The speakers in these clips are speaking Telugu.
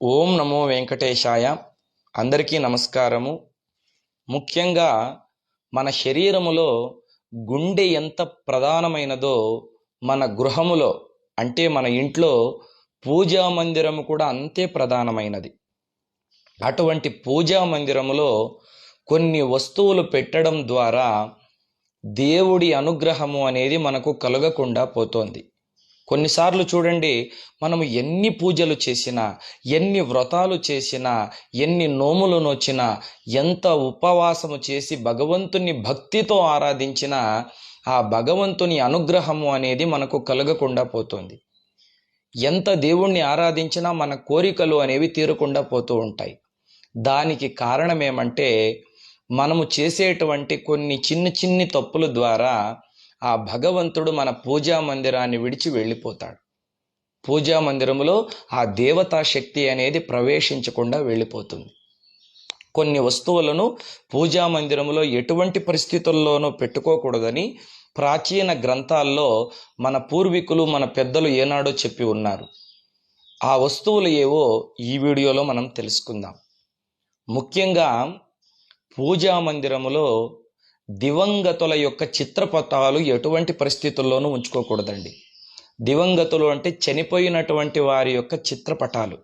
ఓం నమో వెంకటేశాయ. అందరికీ నమస్కారము. ముఖ్యంగా మన శరీరములో గుండె ఎంత ప్రధానమైనదో మన గృహములో అంటే మన ఇంట్లో పూజా మందిరము కూడా అంతే ప్రధానమైనది. అటువంటి పూజా మందిరములో కొన్ని వస్తువులు పెట్టడం ద్వారా దేవుడి అనుగ్రహము అనేది మనకు కలగకుండా పోతోంది. కొన్నిసార్లు చూడండి, మనము ఎన్ని పూజలు చేసినా, ఎన్ని వ్రతాలు చేసినా, ఎన్ని నోములు నోచినా, ఎంత ఉపవాసము చేసి భగవంతుని భక్తితో ఆరాధించినా ఆ భగవంతుని అనుగ్రహము అనేది మనకు కలగకుండా పోతుంది. ఎంత దేవుణ్ణి ఆరాధించినా మన కోరికలు అనేవి తీరకుండా పోతూ ఉంటాయి. దానికి కారణం ఏమంటే, మనము చేసేటువంటి కొన్ని చిన్ని తప్పుల ద్వారా ఆ భగవంతుడు మన పూజా మందిరాన్ని విడిచి వెళ్ళిపోతాడు. పూజా మందిరములో ఆ దేవతా శక్తి అనేది ప్రవేశించకుండా వెళ్ళిపోతుంది. కొన్ని వస్తువులను పూజా మందిరములో ఎటువంటి పరిస్థితుల్లోనూ పెట్టుకోకూడదని ప్రాచీన గ్రంథాల్లో మన పూర్వీకులు, మన పెద్దలు ఏనాడో చెప్పి ఉన్నారు. ఆ వస్తువులు ఏవో ఈ వీడియోలో మనం తెలుసుకుందాం. ముఖ్యంగా పూజా మందిరములో దివంగతుల యొక్క చిత్రపటాలు ఎటువంటి పరిస్థితుల్లోనూ ఉంచుకోకూడదండి. దివంగతులు అంటే చనిపోయినటువంటి వారి యొక్క చిత్రపటాలు.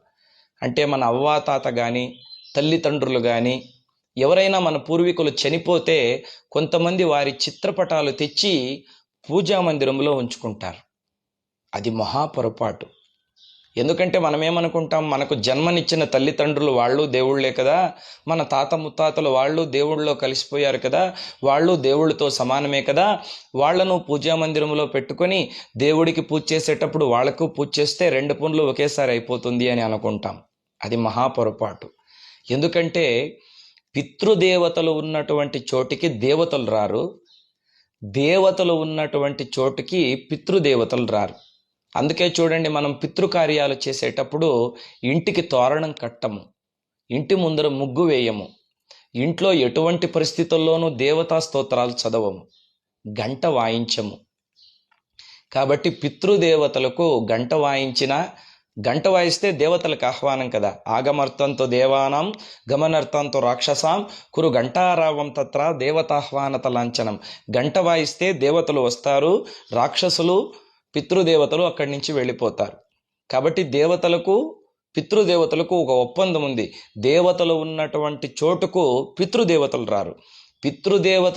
అంటే మన అవ్వాతాత కానీ, తల్లిదండ్రులు కానీ, ఎవరైనా మన పూర్వీకులు చనిపోతే కొంతమంది వారి చిత్రపటాలు తెచ్చి పూజా మందిరంలో ఉంచుకుంటారు. అది మహాపొరపాటు. ఎందుకంటే మనం ఏమనుకుంటాం, మనకు జన్మనిచ్చిన తల్లిదండ్రులు వాళ్ళు దేవుళ్లే కదా, మన తాత ముత్తాతలు వాళ్ళు దేవుళ్ళలో కలిసిపోయారు కదా, వాళ్ళు దేవుళ్ళతో సమానమే కదా, వాళ్లను పూజా మందిరంలో పెట్టుకొని దేవుడికి పూజ చేసేటప్పుడు వాళ్లకు పూజ చేస్తే రెండు పనులు ఒకేసారి అయిపోతుంది అని అనుకుంటాం. అది మహాపొరపాటు. ఎందుకంటే పితృదేవతలు ఉన్నటువంటి చోటికి దేవతలు రారు, దేవతలు ఉన్నటువంటి చోటుకి పితృదేవతలు రారు. అందుకే చూడండి, మనం పితృకార్యాలు చేసేటప్పుడు ఇంటికి తోరణం కట్టము, ఇంటి ముందర ముగ్గు వేయము, ఇంట్లో ఎటువంటి పరిస్థితుల్లోనూ దేవతా స్తోత్రాలు చదవము, గంట వాయించము. కాబట్టి పితృదేవతలకు గంట గంట వాయిస్తే దేవతలకు ఆహ్వానం కదా. ఆగమర్థంతో దేవానాం గమనర్థంతో రాక్షసాం కురు గంటారావం తత్ర దేవతాహ్వానత లాంఛనం. గంట వాయిస్తే దేవతలు వస్తారు, రాక్షసులు పితృదేవతలు అక్కడి నుంచి వెళ్ళిపోతారు. కాబట్టి దేవతలకు పితృదేవతలకు ఒక ఒప్పందం ఉంది. దేవతలు ఉన్నటువంటి చోటుకు పితృదేవతలు రారు. పితృదేవత